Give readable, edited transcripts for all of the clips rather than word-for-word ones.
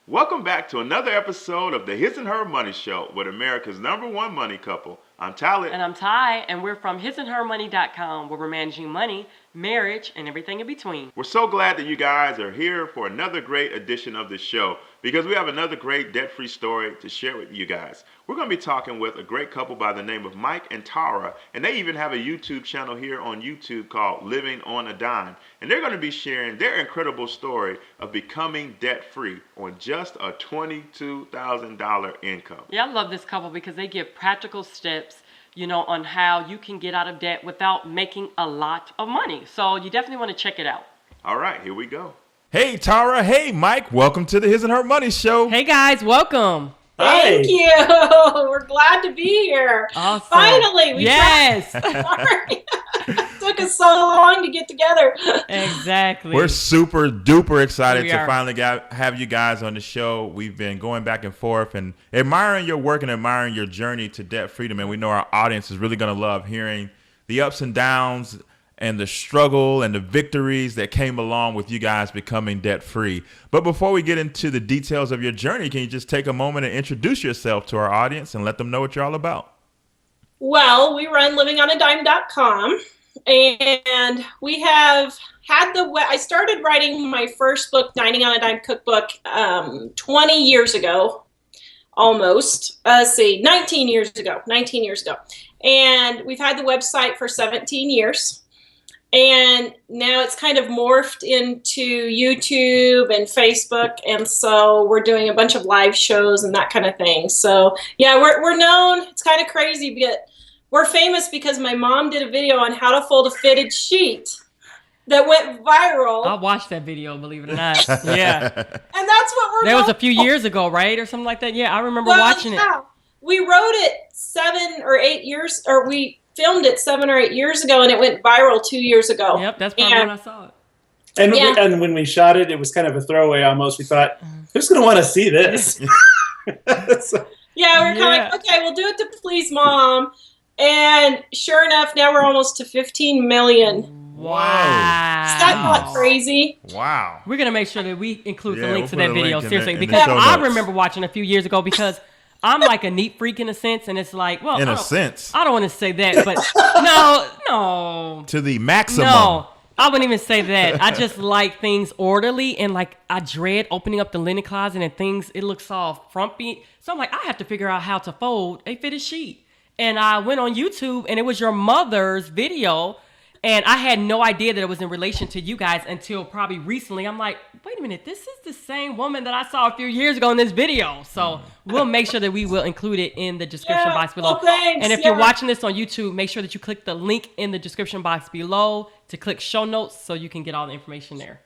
Welcome back to another episode of the His and Her Money Show with America's #1 money couple. I'm Talent. And I'm Ty, and we're from hisandhermoney.com, where we're managing money, marriage, and everything in between. We're so glad that you guys are here for another great edition of the show because we have another great debt-free story to share with you guys. We're going to be talking with a great couple by the name of Mike and Tawra, and they even have a YouTube channel here on YouTube called Living on a Dime. And they're going to be sharing their incredible story of becoming debt-free on just a $22,000 income. Yeah, I love this couple because they give practical steps, on how you can get out of debt without making a lot of money. So you definitely want to check it out. All right, here we go. Hey, Tawra. Hey, Mike. Welcome to the His and Her Money Show. Hey, guys. Welcome. Thank you. We're glad to be here. Awesome. Finally. Yes. Took us so long to get together. Exactly. We're super duper excited We to are. finally have you guys on the show. We've been going back and forth and admiring your work and admiring your journey to debt freedom. And we know our audience is really going to love hearing the ups and downs and the struggle and the victories that came along with you guys becoming debt free. But before we get into the details of your journey, can you just take a moment and introduce yourself to our audience and let them know what you're all about? Well, we run livingonadime.com, and we have had I started writing my first book, Dining on a Dime Cookbook, 20 years ago, almost. 19 years ago. And we've had the website for 17 years. And now it's kind of morphed into YouTube and Facebook, and so we're doing a bunch of live shows and that kind of thing. So yeah, we're known. It's kind of crazy, but we're famous because my mom did a video on how to fold a fitted sheet that went viral. I watched that video, believe it or not. Yeah. And that's what we're That was known a few years ago, right? Or something like that. Yeah, I remember watching it. We wrote it 7 or 8 years, or we filmed it 7 or 8 years ago, and it went viral 2 years ago. Yep, that's probably when I saw it. And, Yeah. and when we shot it, it was kind of a throwaway almost. We thought, who's going to want to see this? So- Yeah, we're kind of like, okay, we'll do it to please mom. And sure enough, now we're almost to 15 million. Wow. Is that not crazy? Wow. We're going to make sure that we include the Yeah, link to we'll that put a video, link in seriously, the- in the because show I notes. remember watching a few years ago because I'm like a neat freak in a sense, and it's like, well, In I a don't- sense. I don't want to say that, but no. To the maximum. No, I wouldn't even say that. I just like things orderly, and like I dread opening up the linen closet and things, it looks all frumpy. So I'm like, I have to figure out how to fold a fitted sheet. And I went on YouTube, and it was your mother's video, and I had no idea that it was in relation to you guys until probably recently. I'm like, wait a minute, this is the same woman that I saw a few years ago in this video. So we'll make sure that we will include it in the description box below. Well, thanks. And if you're watching this on YouTube, make sure that you click the link in the description box below to click show notes so you can get all the information there.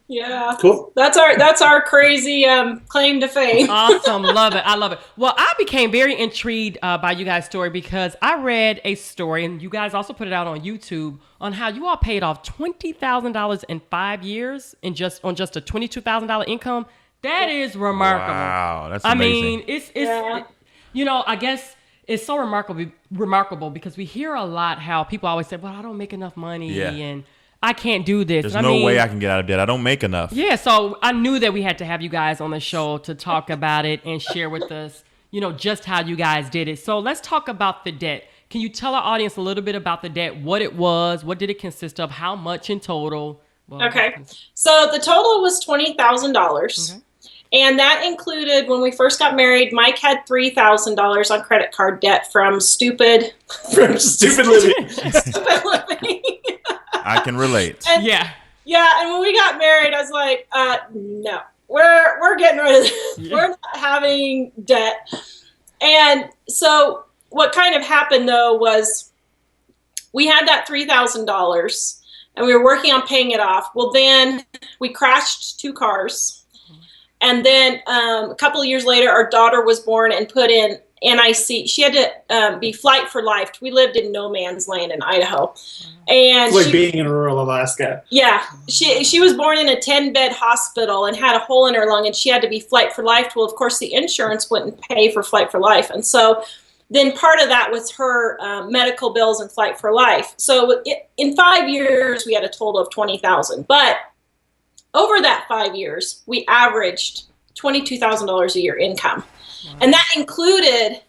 Yeah. Cool. That's our crazy claim to fame. Awesome. Love it. I love it. Well, I became very intrigued by you guys' story because I read a story, and you guys also put it out on YouTube, on how you all paid off $20,000 in 5 years on just a $22,000 income. That is remarkable. Wow, that's I amazing. mean, it's I guess it's so remarkable because we hear a lot how people always say, well, I don't make enough money Yeah. and I can't do this. There's And no way I can get out of debt. I don't make enough. Yeah, so I knew that we had to have you guys on the show to talk about it and share with us, just how you guys did it. So let's talk about the debt. Can you tell our audience a little bit about the debt, what it was, what did it consist of, how much in total? Well, Okay. So the total was $20,000. Okay. And that included, when we first got married, Mike had $3,000 on credit card debt from stupid From stupid living. living. I can relate. And- Yeah. Yeah, and when we got married, I was like, no, we're getting rid of this. Yeah. We're not having debt. And so what kind of happened, though, was we had that $3,000, and we were working on paying it off. Well, then we crashed 2 cars. And then a couple of years later, our daughter was born and put in NIC. She had to be flight for life. We lived in no man's land in Idaho. And It's like being in rural Alaska. yeah, she was born in a 10-bed hospital and had a hole in her lung, and she had to be flight for life. Well, of course, the insurance wouldn't pay for flight for life. And so then part of that was her medical bills and flight for life. So in 5 years, we had a total of $20,000. But over that 5 years, we averaged $22,000 a year income. Wow. And that included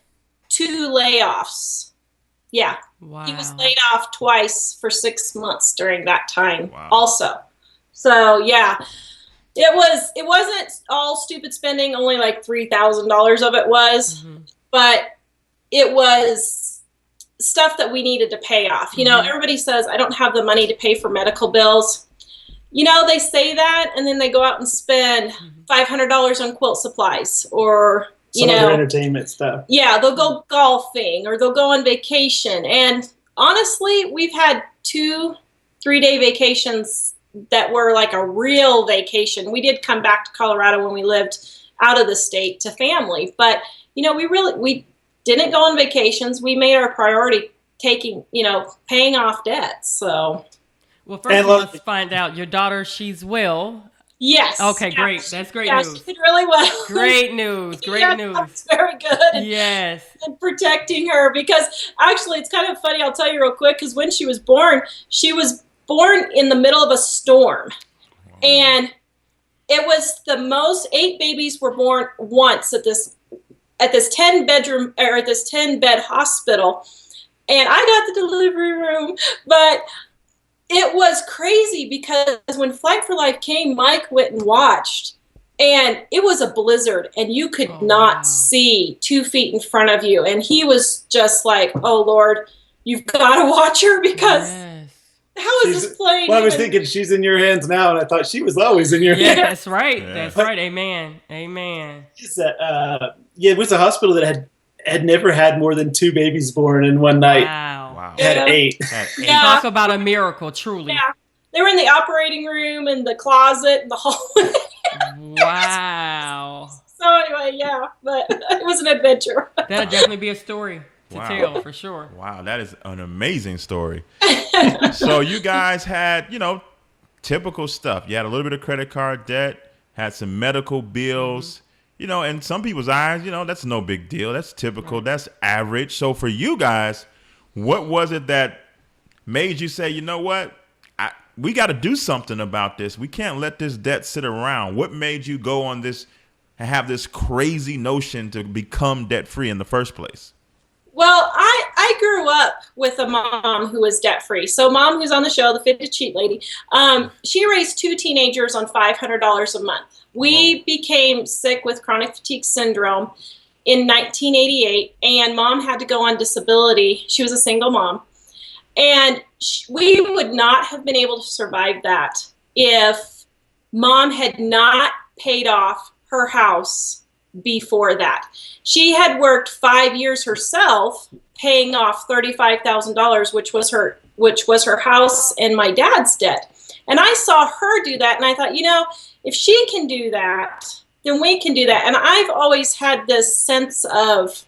2 layoffs. Yeah. Wow. He was laid off twice for 6 months during that time also. So yeah, it wasn't all stupid spending. Only like $3,000 of it was, but it was stuff that we needed to pay off. You know, everybody says, I don't have the money to pay for medical bills. You know, they say that, and then they go out and spend $500 on quilt supplies or, some other entertainment stuff. Yeah, they'll go golfing or they'll go on vacation. And honestly, we've had 2 3-day vacations that were like a real vacation. We did come back to Colorado when we lived out of the state to family, but you know, we didn't go on vacations. We made our priority paying off debts. So, well, first let's find out your daughter. She's well. Yes. Okay, great. That's great news. She did really well. Great news. Great news. That's very good. Yes. And protecting her, because actually it's kind of funny. I'll tell you real quick, because when she was born in the middle of a storm. And it was the most. 8 babies were born once at this 10-bedroom or at this 10-bed hospital. And I got the delivery room, but it was crazy because when Flight for Life came, Mike went and watched, and it was a blizzard, and you could not see 2 feet in front of you. And he was just like, oh, Lord, you've got to watch her, because how is this plane? Well, I was thinking she's in your hands now, and I thought she was always in your hands. Yeah, that's right. Yeah. That's right. Amen. Amen. It was a hospital that had never had more than 2 babies born in one night. Wow. Had 8. Yeah. Talk about a miracle, truly. Yeah. They were in the operating room and the closet and the hallway. Wow. So anyway, yeah, but it was an adventure. That'll definitely be a story to tell for sure. Wow, that is an amazing story. So you guys had, typical stuff. You had a little bit of credit card debt, had some medical bills. In some people's eyes, that's no big deal. That's typical. That's average. So for you guys, what was it that made you say, you know what? We got to do something about this. We can't let this debt sit around. What made you go on this and have this crazy notion to become debt free in the first place? Well, I grew up with a mom who was debt free. So Mom, who's on the show, the Fit to Cheat lady, she raised 2 teenagers on $500 a month. We became sick with chronic fatigue syndrome in 1988, and Mom had to go on disability. She was a single mom. And we would not have been able to survive that if Mom had not paid off her house before that. She had worked 5 years herself, paying off $35,000, which was her house and my dad's debt. And I saw her do that, and I thought, if she can do that, then we can do that. And I've always had this sense of,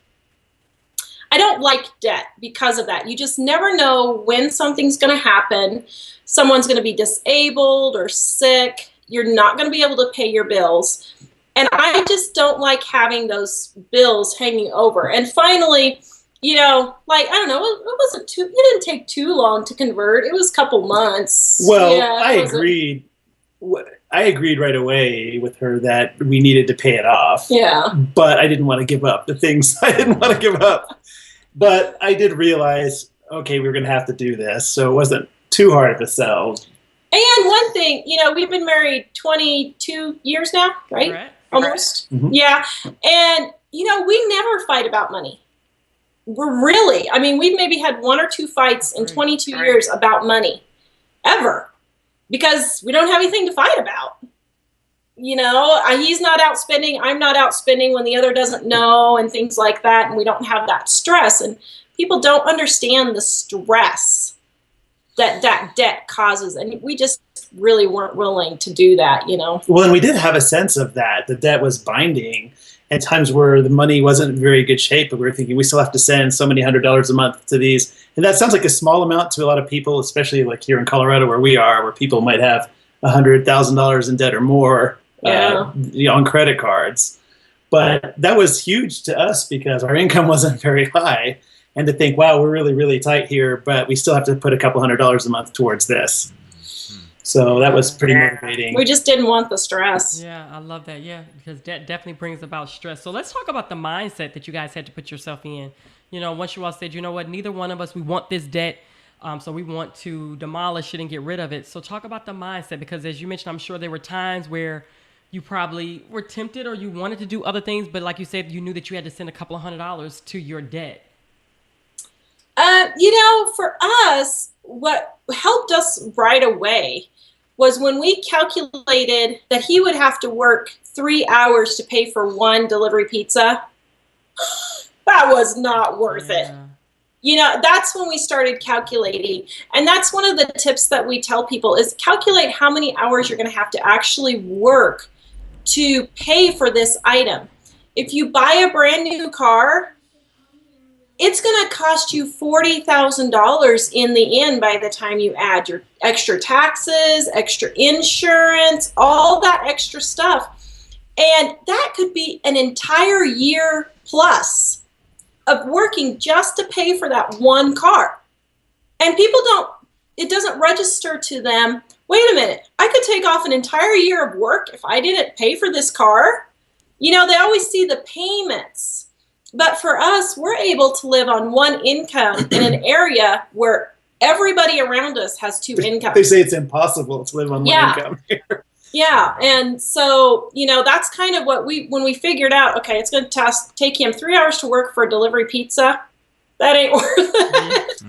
I don't like debt because of that. You just never know when something's going to happen. Someone's going to be disabled or sick. You're not going to be able to pay your bills. And I just don't like having those bills hanging over. And finally, I don't know, it didn't take too long to convert. It was a couple months. Well, yeah, I agreed. I agreed right away with her that we needed to pay it off. Yeah. But I didn't want to give up the things I didn't want to give up. But I did realize, okay, we were going to have to do this. So it wasn't too hard of a sell. And one thing, we've been married 22 years now, right? Correct. Almost. Mm-hmm. Yeah. And, we never fight about money. We've maybe had 1 or 2 fights in 22 years about money. Ever. Because we don't have anything to fight about. He's not out spending, I'm not out spending when the other doesn't know, and things like that, and we don't have that stress. And people don't understand the stress that debt causes, and we just really weren't willing to do that, Well, and we did have a sense of that. The debt was binding at times where the money wasn't in very good shape, but we were thinking we still have to send so many $100s a month to these. And that sounds like a small amount to a lot of people, especially like here in Colorado where we are, where people might have $100,000 in debt or more on credit cards. But that was huge to us because our income wasn't very high. And to think, wow, we're really, really tight here, but we still have to put a couple $100s a month towards this. So that was pretty motivating. We just didn't want the stress. Yeah, I love that. Yeah, because debt definitely brings about stress. So let's talk about the mindset that you guys had to put yourself in. Once you all said, you know what, neither one of us, we want this debt. So we want to demolish it and get rid of it. So talk about the mindset, because as you mentioned, I'm sure there were times where you probably were tempted or you wanted to do other things, but like you said, you knew that you had to send a couple of $100s to your debt. For us, what helped us right away was when we calculated that he would have to work 3 hours to pay for one delivery pizza. That was not worth it. That's when we started calculating. And that's one of the tips that we tell people is calculate how many hours you're going to have to actually work to pay for this item. If you buy a brand new car, it's going to cost you $40,000 in the end by the time you add your extra taxes, extra insurance, all that extra stuff. And that could be an entire year plus of working just to pay for that one car. And it doesn't register to them, wait a minute, I could take off an entire year of work if I didn't pay for this car. They always see the payments. But for us, we're able to live on one income in an area where everybody around us has two incomes. They say it's impossible to live on one income here. Yeah, and so, that's kind of what when we figured out, okay, it's going to take him 3 hours to work for a delivery pizza. That ain't worth it.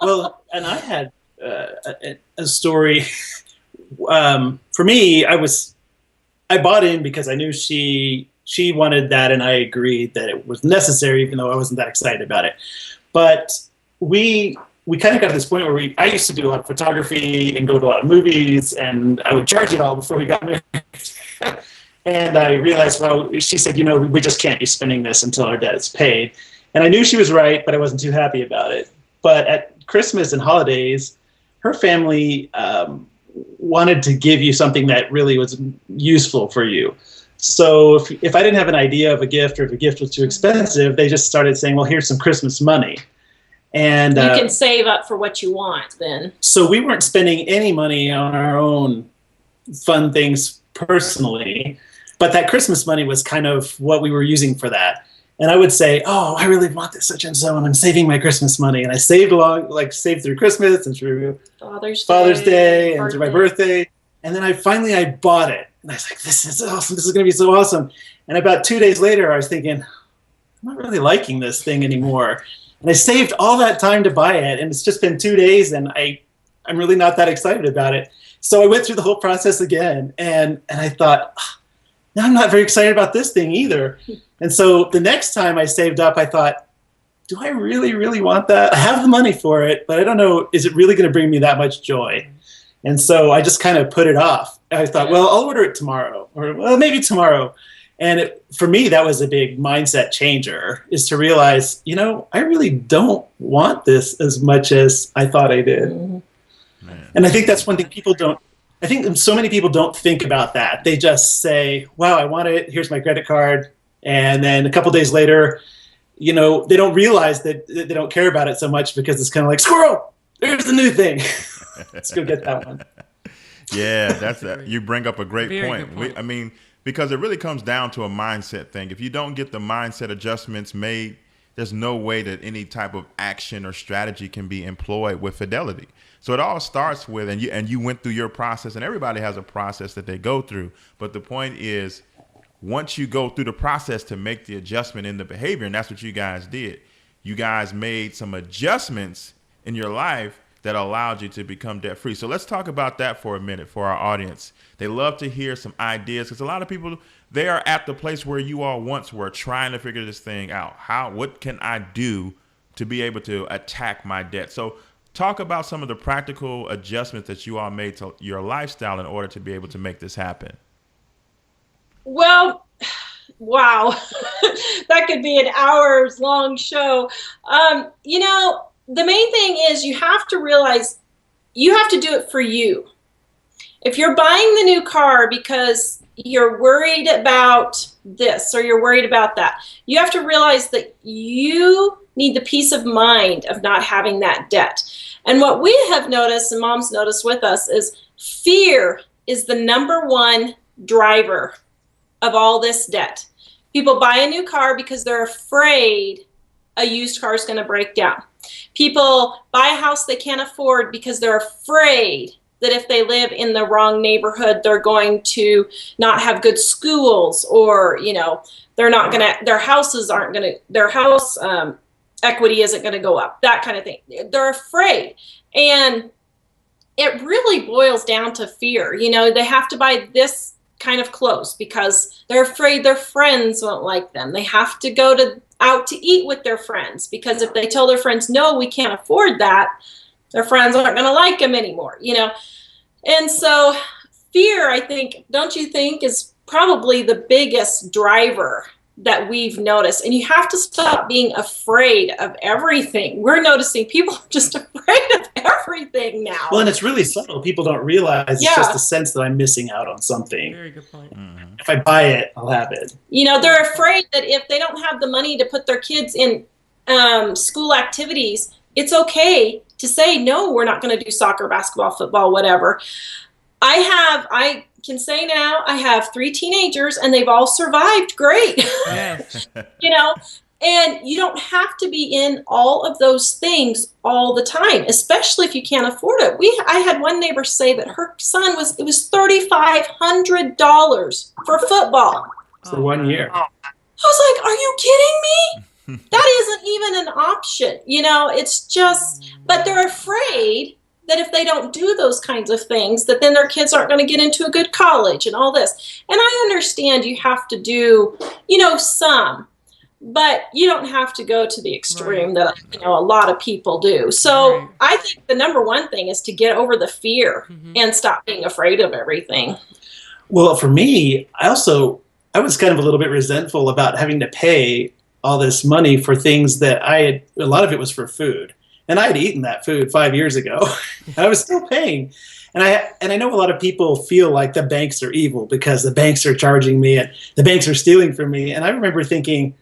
Well, and I had a story. For me, I bought in because I knew she wanted that, and I agreed that it was necessary, even though I wasn't that excited about it. But we kind of got to this point where I used to do a lot of photography and go to a lot of movies, and I would charge it all before we got married. And I realized, she said, we just can't be spending this until our debt is paid. And I knew she was right, but I wasn't too happy about it. But at Christmas and holidays, her family wanted to give you something that really was useful for you. So if I didn't have an idea of a gift, or if a gift was too expensive, they just started saying, well, here's some Christmas money. And you can save up for what you want then. So we weren't spending any money on our own fun things personally, but that Christmas money was kind of what we were using for that. And I would say, oh, I really want this such and so, and I'm saving my Christmas money. And I saved through Christmas and through Father's Day and through my birthday. And then I bought it. And I was like, this is awesome. This is going to be so awesome. And about 2 days later, I was thinking, I'm not really liking this thing anymore. And I saved all that time to buy it. And it's just been 2 days, and I'm really not that excited about it. So I went through the whole process again. And I thought, now I'm not very excited about this thing either. And so the next time I saved up, I thought, do I really, really want that? I have the money for it, but I don't know, is it really going to bring me that much joy? And so I just kind of put it off. I thought, well, I'll order it tomorrow, or well, maybe tomorrow. And for me, that was a big mindset changer, is to realize, I really don't want this as much as I thought I did. Mm-hmm. And I think that's one thing I think so many people don't think about that. They just say, wow, I want it. Here's my credit card. And then a couple days later, they don't realize that they don't care about it so much, because it's kind of like, squirrel, there's the new thing. Let's go get that one. Yeah, you bring up a great point. Good point. Because it really comes down to a mindset thing. If you don't get the mindset adjustments made, there's no way that any type of action or strategy can be employed with fidelity. So it all starts with, and you went through your process, and everybody has a process that they go through. But the point is, once you go through the process to make the adjustment in the behavior, and that's what you guys did, you guys made some adjustments in your life that allowed you to become debt free. So let's talk about that for a minute for our audience. They love to hear some ideas, because a lot of people, they are at the place where you all once were, trying to figure this thing out. What can I do to be able to attack my debt? So talk about some of the practical adjustments that you all made to your lifestyle in order to be able to make this happen. Well, wow, that could be an hours long show. The main thing is you have to realize you have to do it for you. If you're buying the new car because you're worried about this or you're worried about that, you have to realize that you need the peace of mind of not having that debt. And what we have noticed, and Mom's noticed with us, is Fear is the number one driver of all this debt. People buy a new car because they're afraid a used car is going to break down. People buy a house they can't afford because they're afraid that if they live in the wrong neighborhood, they're going to not have good schools, or, they're not going to, their houses aren't going to, their house equity isn't going to go up, that kind of thing. They're afraid. And it really boils down to fear. They have to buy this kind of clothes because they're afraid their friends won't like them. They have to go out to eat with their friends because if they tell their friends, no, we can't afford that, their friends aren't going to like them anymore, And so fear, I think, don't you think, is probably the biggest driver that we've noticed. And you have to stop being afraid of everything. We're noticing people are just afraid of everything now. Well, and it's really subtle. People don't realize it's just a sense that I'm missing out on something. Very good point. Mm-hmm. If I buy it, I'll have it. They're afraid that if they don't have the money to put their kids in school activities, it's okay to say, no, we're not going to do soccer, basketball, football, whatever. I can say now I have 3 teenagers and they've all survived great. Yes. And you don't have to be in all of those things all the time, especially if you can't afford it. I had one neighbor say that her son it was $3,500 for football. For 1 year. I was like, are you kidding me? That isn't even an option. It's just, but they're afraid that if they don't do those kinds of things, that then their kids aren't going to get into a good college and all this. And I understand you have to do, some, but you don't have to go to the extreme that, a lot of people do. So I think the number one thing is to get over the fear and stop being afraid of everything. Well, for me, I was kind of a little bit resentful about having to pay all this money for things that a lot of it was for food. And I had eaten that food 5 years ago. I was still paying. And I know a lot of people feel like the banks are evil because the banks are charging me and the banks are stealing from me. And I remember thinking,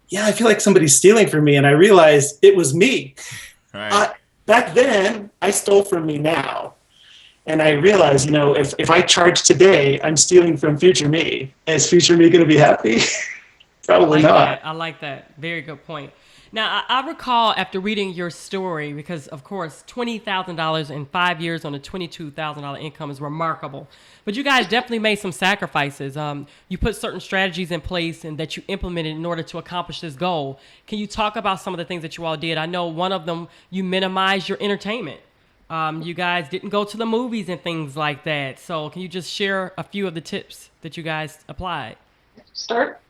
yeah, I feel like somebody's stealing from me. And I realized it was me. Right. Back then, I stole from me now. And I realized, if I charge today, I'm stealing from future me. Is future me going to be happy? Probably not. I like that. Very good point. Now, I recall after reading your story, because, of course, $20,000 in 5 years on a $22,000 income is remarkable. But you guys definitely made some sacrifices. You put certain strategies in place and that you implemented in order to accomplish this goal. Can you talk about some of the things that you all did? I know one of them, you minimized your entertainment. You guys didn't go to the movies and things like that. So can you just share a few of the tips that you guys applied? Start.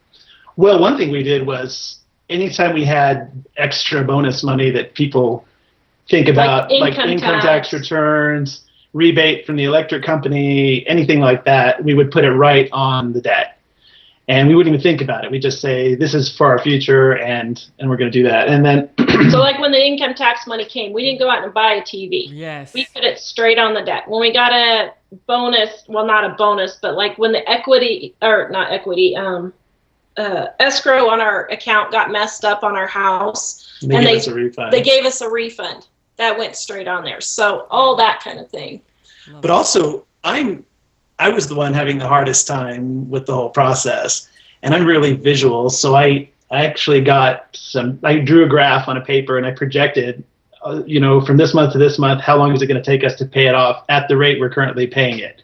Well, one thing we did was anytime we had extra bonus money that people think about, like income tax returns, rebate from the electric company, anything like that, we would put it right on the debt. And we wouldn't even think about it. We just say, this is for our future, and we're going to do that. And then so like when the income tax money came, we didn't go out and buy a TV. Yes. We put it straight on the debt. When we got a bonus, well, not a bonus, but like when the escrow on our account got messed up on our house, they gave us a refund. They gave us a refund. That went straight on there. So all that kind of thing. But also, I was the one having the hardest time with the whole process, and I'm really visual. So I actually I drew a graph on a paper and I projected, from this month to this month, how long is it going to take us to pay it off at the rate we're currently paying it.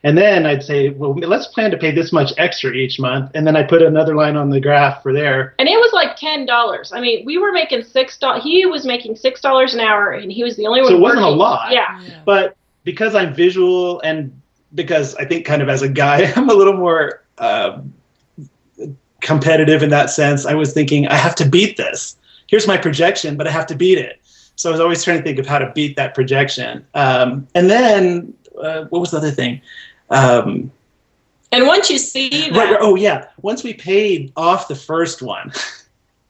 And then I'd say, well, let's plan to pay this much extra each month. And then I put another line on the graph for there. And it was like $10. I mean, we were making $6. He was making $6 an hour, and he was the only one. So it wasn't a lot. Yeah. But because I'm visual, and because I think kind of as a guy, I'm a little more competitive in that sense. I was thinking, I have to beat this. Here's my projection, but I have to beat it. So I was always trying to think of how to beat that projection. And then what was the other thing? And once you see that, once we paid off the first one,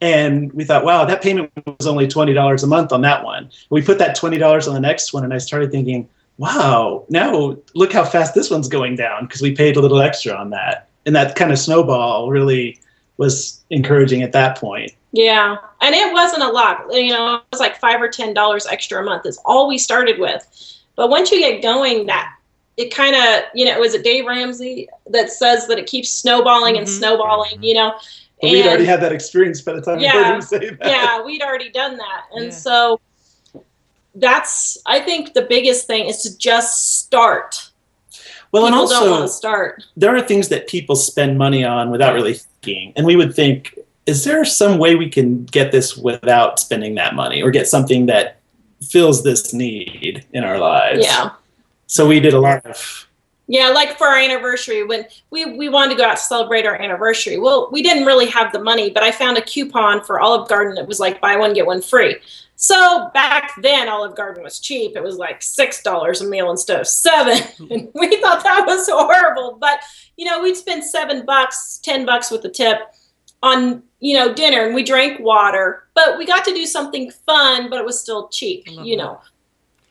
and we thought, wow, that payment was only $20 a month on that one. We put that $20 on the next one, and I started thinking, wow, now look how fast this one's going down because we paid a little extra on that. And that kind of snowball really was encouraging at that point. Yeah, and it wasn't a lot. It was like $5 or $10 extra a month is all we started with. But once you get going, that it kind of, was it Dave Ramsey that says that it keeps snowballing and snowballing, But we'd already had that experience by the time we heard him say that. Yeah, we'd already done that. And so that's, I think the biggest thing is to just start. Well, people and also, don't want to start. There are things that people spend money on without really thinking. And we would think, is there some way we can get this without spending that money, or get something that fills this need in our lives? Yeah. So we did a lot of... Yeah, like for our anniversary, when we wanted to go out to celebrate our anniversary. Well, we didn't really have the money, but I found a coupon for Olive Garden. It was like buy one, get one free. So back then, Olive Garden was cheap. It was like $6 a meal instead of $7. And we thought that was horrible. But, we'd spend $7, $10 with the tip on, dinner, and we drank water. But we got to do something fun, but it was still cheap,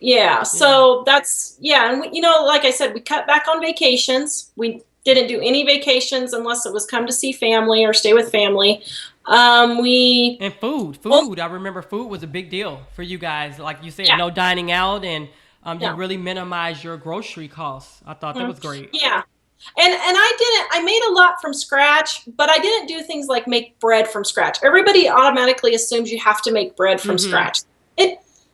Yeah, so that's, and we, like I said, we cut back on vacations. We didn't do any vacations unless it was come to see family or stay with family. And food. I remember food was a big deal for you guys. Like you said, no dining out, and you really minimize your grocery costs. I thought that was great. Yeah. And I made a lot from scratch, but I didn't do things like make bread from scratch. Everybody automatically assumes you have to make bread from scratch.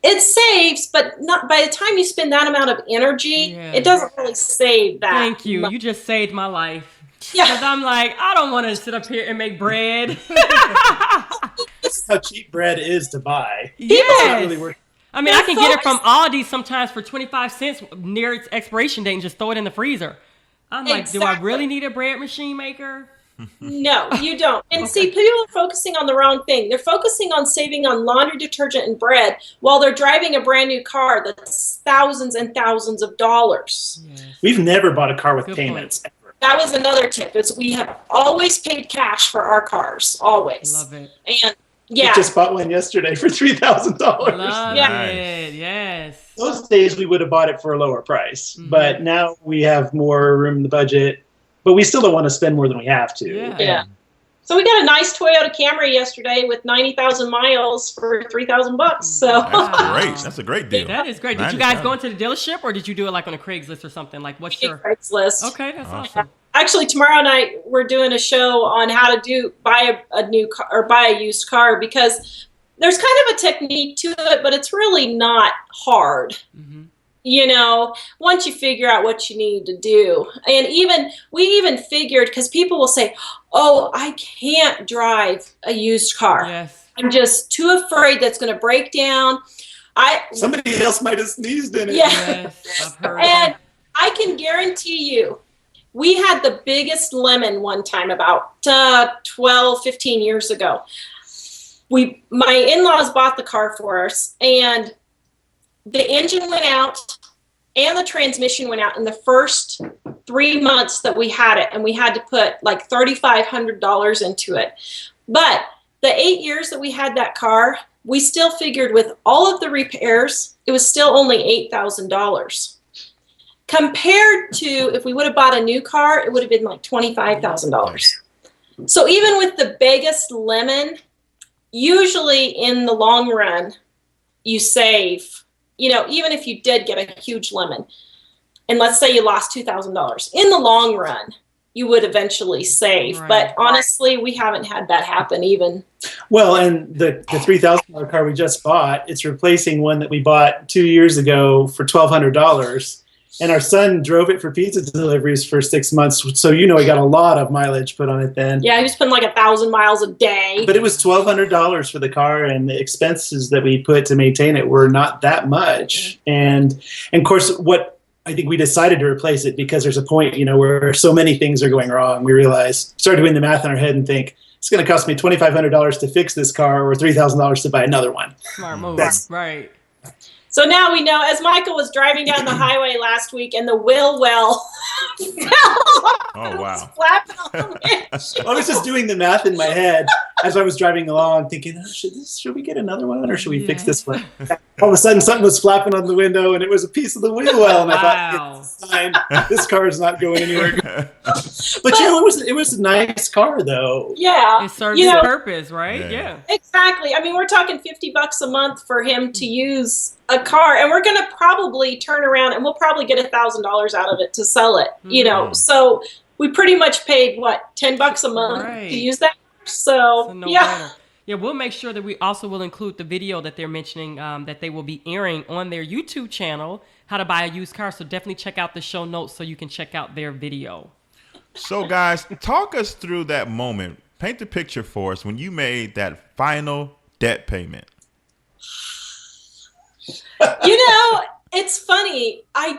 It saves, but not by the time you spend that amount of energy, it doesn't really save that. Thank you. You just saved my life. Yeah. Because I'm like, I don't want to sit up here and make bread. This is how cheap bread is to buy. Yes. Really worth. I mean, I can get it from Aldi sometimes for 25 cents near its expiration date and just throw it in the freezer. I'm like, do I really need a bread machine maker? No, you don't. And see, people are focusing on the wrong thing. They're focusing on saving on laundry detergent and bread while they're driving a brand new car that's thousands and thousands of dollars. Yes. We've never bought a car with payments. Ever. That was another tip. Is we have always paid cash for our cars. Always. Love it. And we just bought one yesterday for $3,000. Love it. Yes. Those days we would have bought it for a lower price, but now we have more room in the budget. But we still don't want to spend more than we have to. Yeah. So we got a nice Toyota Camry yesterday with 90,000 miles for $3,000. So that's great. That's a great deal. That is great. Did you guys go into the dealership, or did you do it like on a Craigslist or something? Like, what's your Craigslist? Okay, that's awesome. Actually, tomorrow night we're doing a show on how to buy a new car or buy a used car, because there's kind of a technique to it, but it's really not hard. Once you figure out what you need to do. And we even figured, because people will say, oh, I can't drive a used car. Yes. I'm just too afraid that's going to break down. Somebody else might have sneezed in it. Yeah. Yes, I've heard And I can guarantee you, we had the biggest lemon one time about 12, 15 years ago. My in-laws bought the car for us, and the engine went out and the transmission went out in the first 3 months that we had it, and we had to put like $3,500 into it. But the 8 years that we had that car, we still figured with all of the repairs, it was still only $8,000. Compared to if we would have bought a new car, it would have been like $25,000. So even with the biggest lemon, usually in the long run, you save, even if you did get a huge lemon, and let's say you lost $2,000, in the long run, you would eventually save. Right. But honestly, we haven't had that happen even. Well, and the $3,000 car we just bought, it's replacing one that we bought 2 years ago for $1,200. And our son drove it for pizza deliveries for 6 months. So, he got a lot of mileage put on it then. Yeah, he was putting like 1,000 miles a day. But it was $1,200 for the car, and the expenses that we put to maintain it were not that much. And of course, what I think we decided to replace it because there's a point, where so many things are going wrong. We started doing the math in our head and think, it's going to cost me $2,500 to fix this car or $3,000 to buy another one. Smart move. Right. So now we know, as Michael was driving down the highway last week and the wheel well Oh, wow. Flapping on the windshield. I was just doing the math in my head as I was driving along, thinking, oh, should we get another one, or should we fix this one? All of a sudden, something was flapping on the window, and it was a piece of the wheel well, and I thought, it's fine. This car is not going anywhere. But you know, it was a nice car, though. Yeah, It serves its purpose, right? Yeah. exactly. I mean, we're talking $50 a month for him to use a car, and we're going to probably turn around and we'll probably get $1,000 out of it to sell it. You know, so we pretty much paid what, $10 a month to use that. So no-brainer. Yeah, we'll make sure that we also will include the video that they're mentioning that they will be airing on their YouTube channel, How to Buy a Used Car. So definitely check out the show notes so you can check out their video. So, guys, talk us through that moment. Paint the picture for us when you made that final debt payment. You know, it's funny. I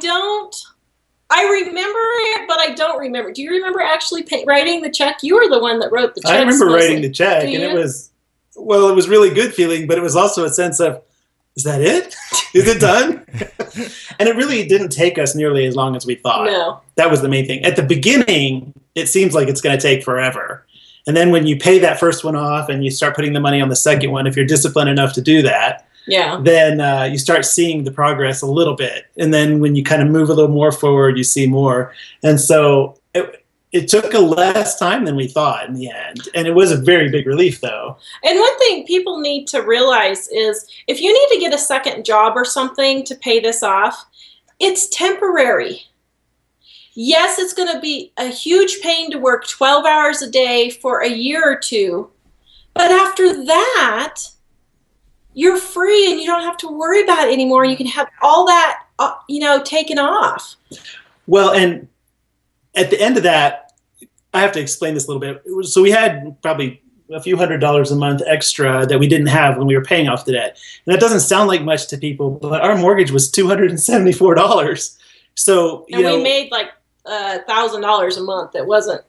remember it, but I don't remember. Do you remember actually writing the check? You were the one that wrote the check. I remember writing the check, and it was really good feeling, but it was also a sense of, is that it? Is it done? And it really didn't take us nearly as long as we thought. No. That was the main thing. At the beginning, it seems like it's going to take forever. And then when you pay that first one off and you start putting the money on the second one, if you're disciplined enough to do that, then you start seeing the progress a little bit. And then when you kind of move a little more forward, you see more. And so it took a less time than we thought in the end. And it was a very big relief, though. And one thing people need to realize is if you need to get a second job or something to pay this off, it's temporary. Yes, it's going to be a huge pain to work 12 hours a day for a year or two. But after that, you're free and you don't have to worry about it anymore. You can have all that, taken off. Well, and at the end of that, I have to explain this a little bit. So we had probably a few $100s a month extra that we didn't have when we were paying off the debt. And that doesn't sound like much to people, but our mortgage was $274. So, we made like $1,000 a month. It wasn't,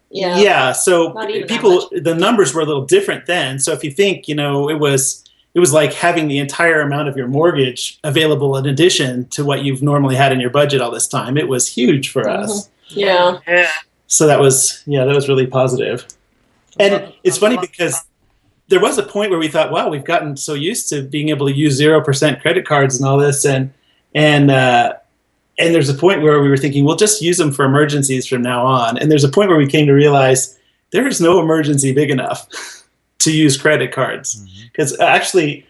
so people, the numbers were a little different then. So if you think, it was like having the entire amount of your mortgage available in addition to what you've normally had in your budget all this time. It was huge for us. Yeah. So that was really positive. And it's funny because there was a point where we thought, wow, we've gotten so used to being able to use 0% credit cards and all this. And there's a point where we were thinking, we'll just use them for emergencies from now on. And there's a point where we came to realize there is no emergency big enough to use credit cards. Because actually,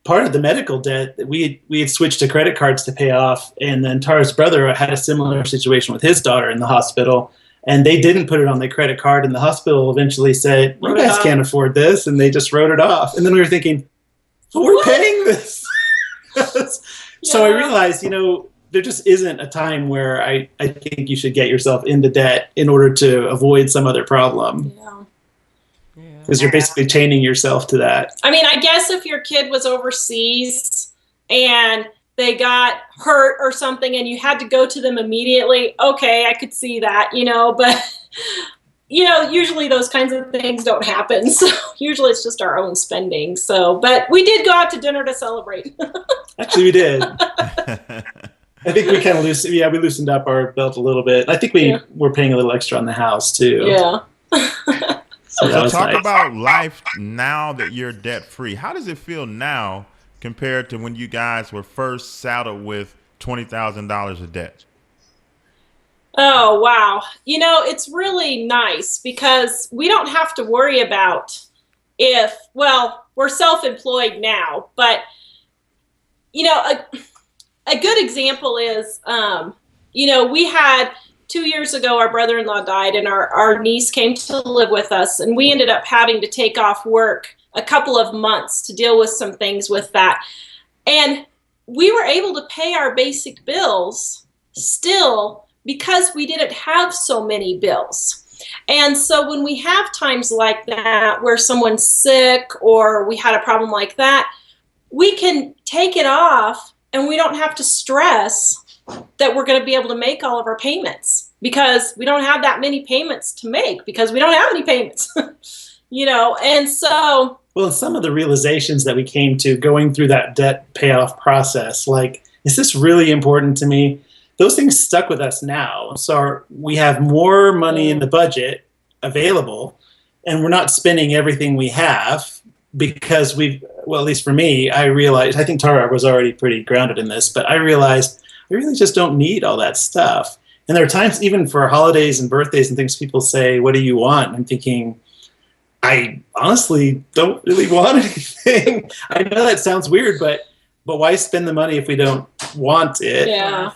part of the medical debt, we had switched to credit cards to pay off. And then Tara's brother had a similar situation with his daughter in the hospital. And they didn't put it on their credit card. And the hospital eventually said, you guys can't afford this. And they just wrote it off. And then we were thinking, well, we're paying this. So I realized, there just isn't a time where I think you should get yourself into debt in order to avoid some other problem. Because you're basically chaining yourself to that. I mean, I guess if your kid was overseas and they got hurt or something and you had to go to them immediately, okay, I could see that, but, usually those kinds of things don't happen. So usually it's just our own spending. So, but we did go out to dinner to celebrate. Actually, we did. I think we kind of we loosened up our belt a little bit. I think we were paying a little extra on the house too. Yeah. So talk about life now that you're debt free. How does it feel now compared to when you guys were first saddled with $20,000 of debt? Oh, wow. It's really nice because we don't have to worry about we're self-employed now, but a good example is, we had 2 years ago, our brother-in-law died and our niece came to live with us, and we ended up having to take off work a couple of months to deal with some things with that. And we were able to pay our basic bills still because we didn't have so many bills. And so when we have times like that where someone's sick or we had a problem like that, we can take it off and we don't have to stress that we're going to be able to make all of our payments because we don't have that many payments to make because we don't have any payments, and so. Well, some of the realizations that we came to going through that debt payoff process, like, is this really important to me? those things stuck with us now. So we have more money in the budget available, and we're not spending everything we have because well, at least for me, I realized, I think Tara was already pretty grounded in this, but I realized I really just don't need all that stuff. And there are times, even for holidays and birthdays and things, people say, what do you want? And I'm thinking, I honestly don't really want anything. I know that sounds weird, but why spend the money if we don't want it? Yeah.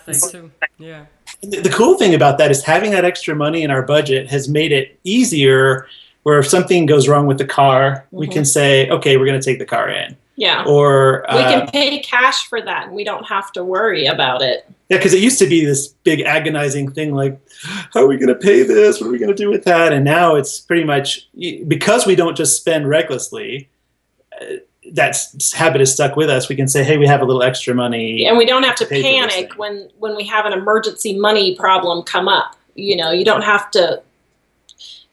Yeah. The cool thing about that is having that extra money in our budget has made it easier, where if something goes wrong with the car, we can say, okay, we're going to take the car in. Yeah. Or we can pay cash for that, and we don't have to worry about it. Yeah, because it used to be this big agonizing thing like, how are we going to pay this? What are we going to do with that? And now it's pretty much, because we don't just spend recklessly, that habit is stuck with us. We can say, hey, we have a little extra money. And we don't have to panic when we have an emergency money problem come up. You know, you don't have to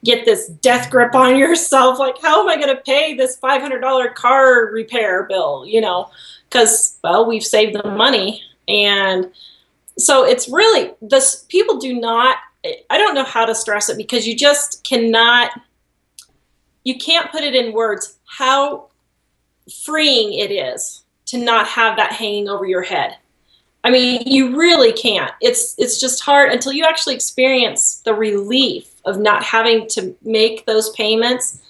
get this death grip on yourself. Like, how am I going to pay this $500 car repair bill? You know, because, well, we've saved the money. And so it's really, this, people do not, I don't know how to stress it, because you just cannot, you can't put it in words how freeing it is to not have that hanging over your head. I mean, you really can't. It's just hard until you actually experience the relief of not having to make those payments.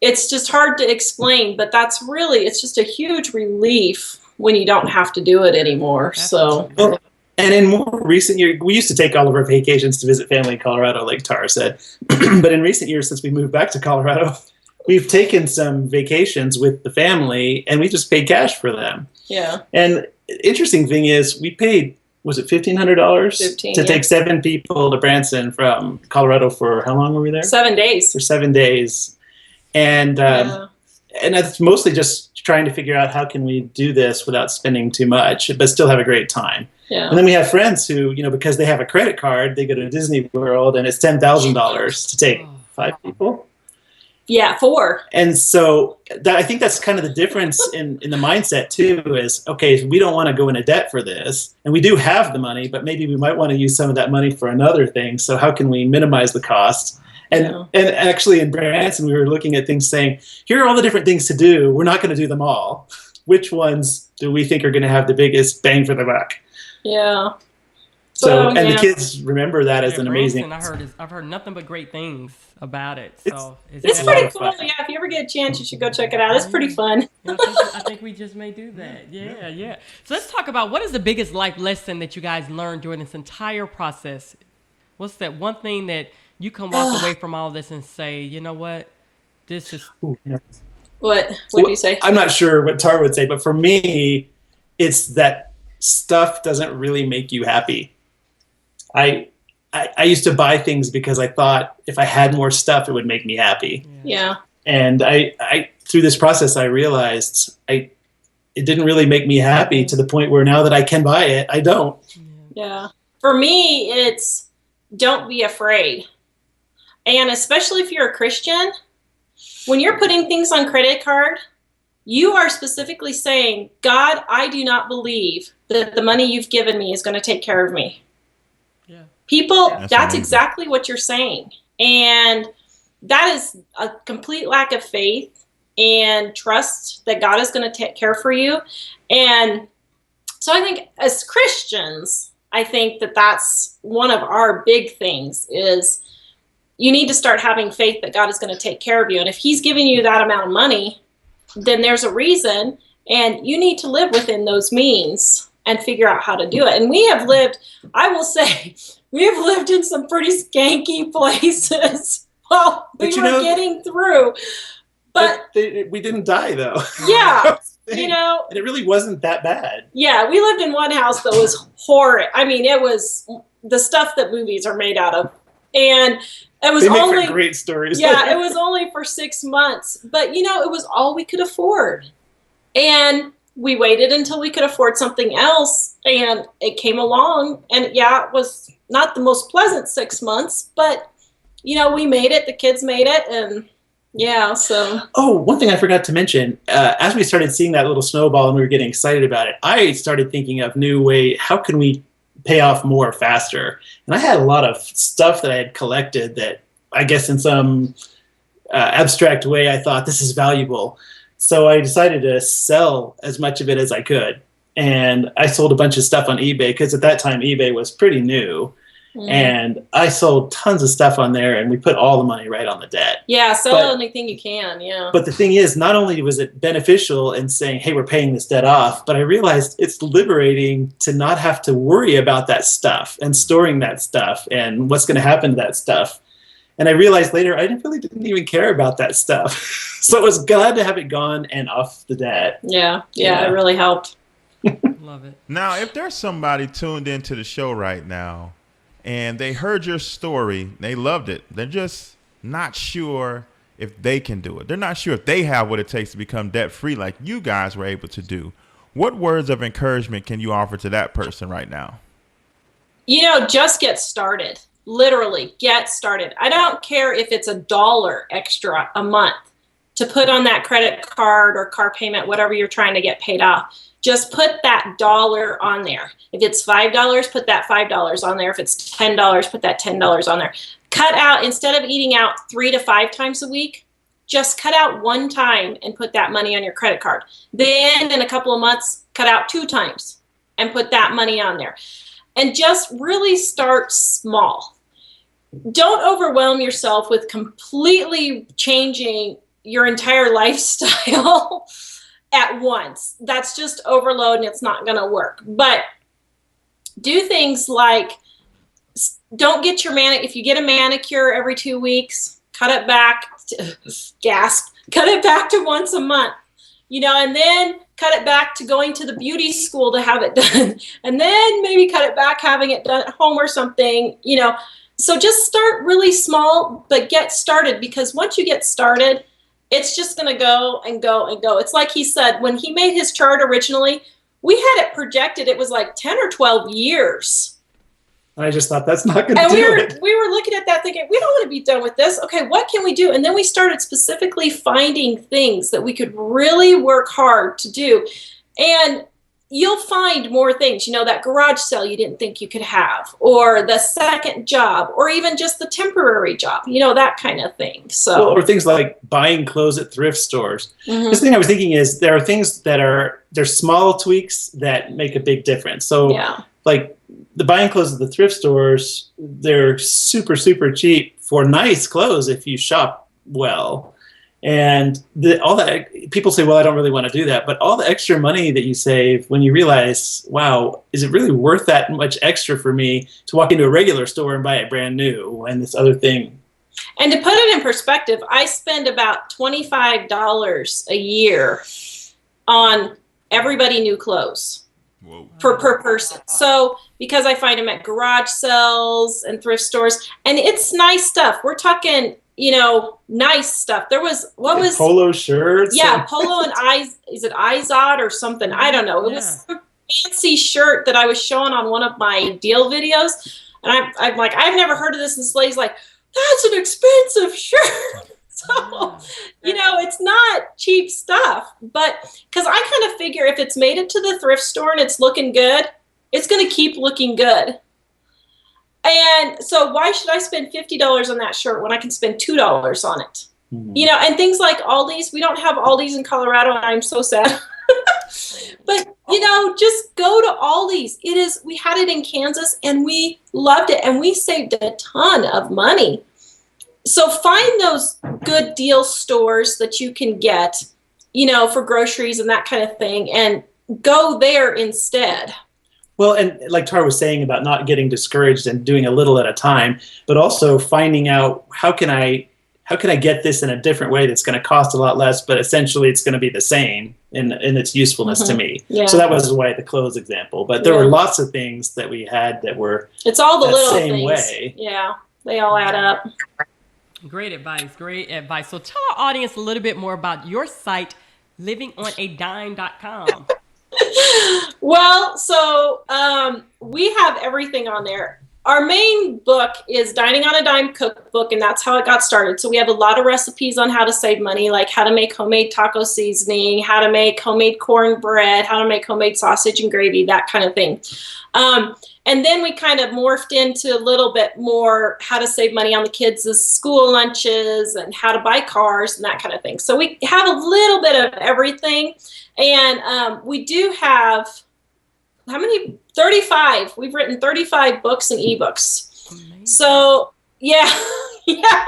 It's just hard to explain, but that's really, it's just a huge relief when you don't have to do it anymore. So, well, and in more recent years, we used to take all of our vacations to visit family in Colorado, like Tara said. But in recent years, since we moved back to Colorado, we've taken some vacations with the family, and we just paid cash for them. Yeah. And interesting thing is, we paid, was it $1,500 to take 7 people to Branson from Colorado for how long were we there? 7 days. For 7 days. And and that's mostly just trying to figure out how can we do this without spending too much, but still have a great time. Yeah. And then we have friends who, you know, because they have a credit card, they go to Disney World and it's $10,000 to take 5 people. Yeah, 4. And so I think that's kind of the difference in the mindset too, is, okay, we don't want to go into debt for this, and we do have the money, but maybe we might want to use some of that money for another thing. So how can we minimize the cost? And actually in Branson, we were looking at things saying, here are all the different things to do. We're not going to do them all. Which ones do we think are going to have the biggest bang for the buck? Yeah. So, and the kids remember that as an amazing. I've heard nothing but great things about it. So it's pretty cool. Yeah, if you ever get a chance, you should go check it out. It's pretty fun. I think we just may do that. Yeah. So let's talk about, what is the biggest life lesson that you guys learned during this entire process? What's that one thing that you can walk away from all this and say, you know what, this is. What would you say? I'm not sure what Tara would say, but for me, it's that stuff doesn't really make you happy. I used to buy things because I thought if I had more stuff, it would make me happy. Yeah. And I through this process, I realized it didn't really make me happy, to the point where now that I can buy it, I don't. Yeah. For me, it's don't be afraid. And especially if you're a Christian, when you're putting things on credit card, you are specifically saying, God, I do not believe that the money you've given me is going to take care of me. Yeah. People, That's that's amazing. exactly what you're saying. And that is a complete lack of faith and trust that God is going to take care for you. And so I think as Christians, I think that that's one of our big things is you need to start having faith that God is going to take care of you. And if he's giving you that amount of money, then there's a reason, and you need to live within those means and figure out how to do it. And we have lived, I will say, we have lived in some pretty skanky places while we were getting through. But we didn't die, though. Yeah, you know. And it really wasn't that bad. Yeah, we lived in one house that was horrid. I mean, it was the stuff that movies are made out of. And it was only for great stories. Yeah, it was only for 6 months. But, you know, it was all we could afford. And we waited until we could afford something else. And it came along. And, yeah, it was not the most pleasant 6 months. But, you know, we made it. The kids made it. And, yeah, so. Oh, one thing I forgot to mention. As we started seeing that little snowball and we were getting excited about it, I started thinking of how can we pay off more faster. And I had a lot of stuff that I had collected that I guess in some abstract way I thought this is valuable. So I decided to sell as much of it as I could. And I sold a bunch of stuff on eBay because at that time eBay was pretty new. And I sold tons of stuff on there, and we put all the money right on the debt. Yeah, sell anything you can, yeah. But the thing is, not only was it beneficial in saying, hey, we're paying this debt off, but I realized it's liberating to not have to worry about that stuff and storing that stuff and what's going to happen to that stuff. And I realized later I didn't even care about that stuff. So I was glad to have it gone and off the debt. Yeah, it really helped. Love it. Now, if there's somebody tuned into the show right now and they heard your story, they loved it, they're just not sure if they can do it. They're not sure if they have what it takes to become debt-free like you guys were able to do. What words of encouragement can you offer to that person right now? Just get started. Literally, get started. I don't care if it's $1 extra a month to put on that credit card or car payment, whatever you're trying to get paid off. Just put that $1 on there. If it's $5, put that $5 on there. If it's $10, put that $10 on there. Cut out, instead of eating out 3 to 5 times a week, just cut out 1 time and put that money on your credit card. Then in a couple of months, cut out 2 times and put that money on there. And just really start small. Don't overwhelm yourself with completely changing your entire lifestyle at once. That's just overload and it's not going to work. But do things like, don't get your if you get a manicure every 2 weeks, cut it back to, cut it back to once a month, and then cut it back to going to the beauty school to have it done. And then maybe cut it back, having it done at home or something, So just start really small, but get started, because once you get started, it's just going to go and go and go. It's like he said, when he made his chart originally, we had it projected. It was like 10 or 12 years. I just thought that's not going to do it. We were looking at that thinking, we don't want to be done with this. Okay, what can we do? And then we started specifically finding things that we could really work hard to do. And you'll find more things, that garage sale you didn't think you could have, or the second job, or even just the temporary job, that kind of thing. So, or things like buying clothes at thrift stores. Mm-hmm. This thing I was thinking is there are things they're small tweaks that make a big difference. So like the buying clothes at the thrift stores, they're super, super cheap for nice clothes if you shop well. And all that, people say, well, I don't really want to do that. But all the extra money that you save when you realize, wow, is it really worth that much extra for me to walk into a regular store and buy it brand new and this other thing? And to put it in perspective, I spend about $25 a year on everybody new clothes. Whoa. Per person. So because I find them at garage sales and thrift stores, and it's nice stuff. We're talking, nice stuff. There was, polo shirts? Yeah, polo and is it Izod or something? I don't know. It was some fancy shirt that I was showing on one of my deal videos. And I'm like, I've never heard of this. And this lady's like, that's an expensive shirt. So, it's not cheap stuff. But because I kind of figure if it's made it to the thrift store and it's looking good, it's going to keep looking good. And so why should I spend $50 on that shirt when I can spend $2 on it? Mm-hmm. And things like Aldi's. We don't have Aldi's in Colorado, and I'm so sad. But, just go to Aldi's. We had it in Kansas, and we loved it, and we saved a ton of money. So find those good deal stores that you can get, for groceries and that kind of thing, and go there instead. Well, and like Tawra was saying about not getting discouraged and doing a little at a time, but also finding out how can I get this in a different way that's going to cost a lot less, but essentially it's going to be the same in its usefulness to me. Yeah. So that was why the clothes example. But there were lots of things that we had that were it's all the little same things. Way. Yeah, they all add up. Great advice. Great advice. So tell our audience a little bit more about your site, livingonadime.com. Well, so we have everything on there. our main book is Dining on a Dime cookbook, and that's how it got started. So we have a lot of recipes on how to save money, like how to make homemade taco seasoning, how to make homemade cornbread, how to make homemade sausage and gravy, that kind of thing. And then we kind of morphed into a little bit more how to save money on the kids' school lunches and how to buy cars and that kind of thing. So we have a little bit of everything. And we do have, how many? 35. We've written 35 books and ebooks. Amazing. So, yeah. Yeah.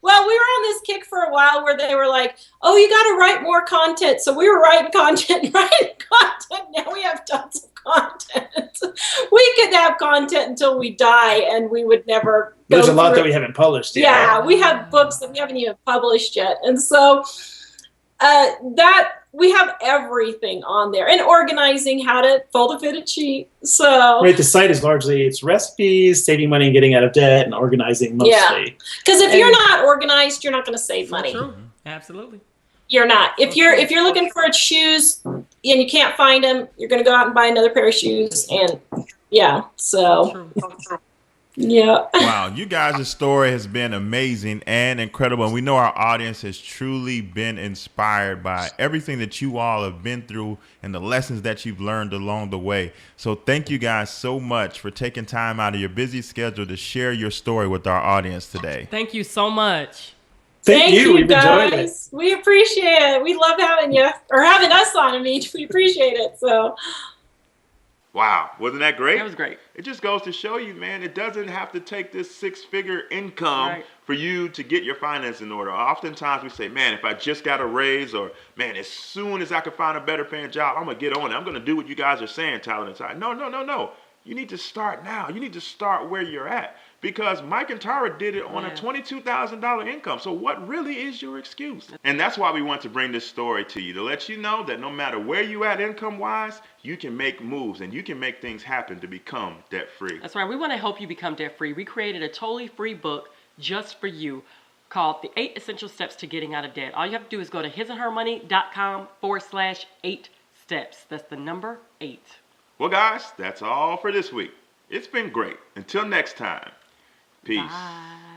Well, we were on this kick for a while where they were like, oh, you got to write more content. So we were writing content. Now we have tons of content. We could have content until we die, and we would never go There's a lot through that we haven't published yet. Yeah, we have books that we haven't even published yet. And so that we have everything on there, and organizing how to fold a fitted sheet. So right, the site is largely it's recipes, saving money and getting out of debt, and organizing mostly. Yeah, because if you're not organized, you're not going to save money. True. Absolutely. You're not. If you're looking for shoes and you can't find them, you're going to go out and buy another pair of shoes. And yeah, so yeah. Wow, you guys' story has been amazing and incredible. And we know our audience has truly been inspired by everything that you all have been through and the lessons that you've learned along the way. So thank you guys so much for taking time out of your busy schedule to share your story with our audience today. Thank you so much. Thank you. We've guys. enjoyed it. We appreciate it. We love having you, or having us on. I mean, we appreciate it. So. Wow, wasn't that great? That was great. It just goes to show you, man, it doesn't have to take this six-figure income for you to get your finances in order. Oftentimes we say, man, if I just got a raise, or man, as soon as I can find a better paying job, I'm going to get on it. I'm going to do what you guys are saying, Tyler and Ty. No. You need to start now. You need to start where you're at. Because Mike and Tawra did it on a $22,000 income. So what really is your excuse? And that's why we want to bring this story to you, to let you know that no matter where you at income-wise, you can make moves and you can make things happen to become debt-free. That's right. We want to help you become debt-free. We created a totally free book just for you called The 8 Essential Steps to Getting Out of Debt. All you have to do is go to hisandhermoney.com/8 steps. That's the number 8. Well, guys, that's all for this week. It's been great. Until next time. Peace. Bye.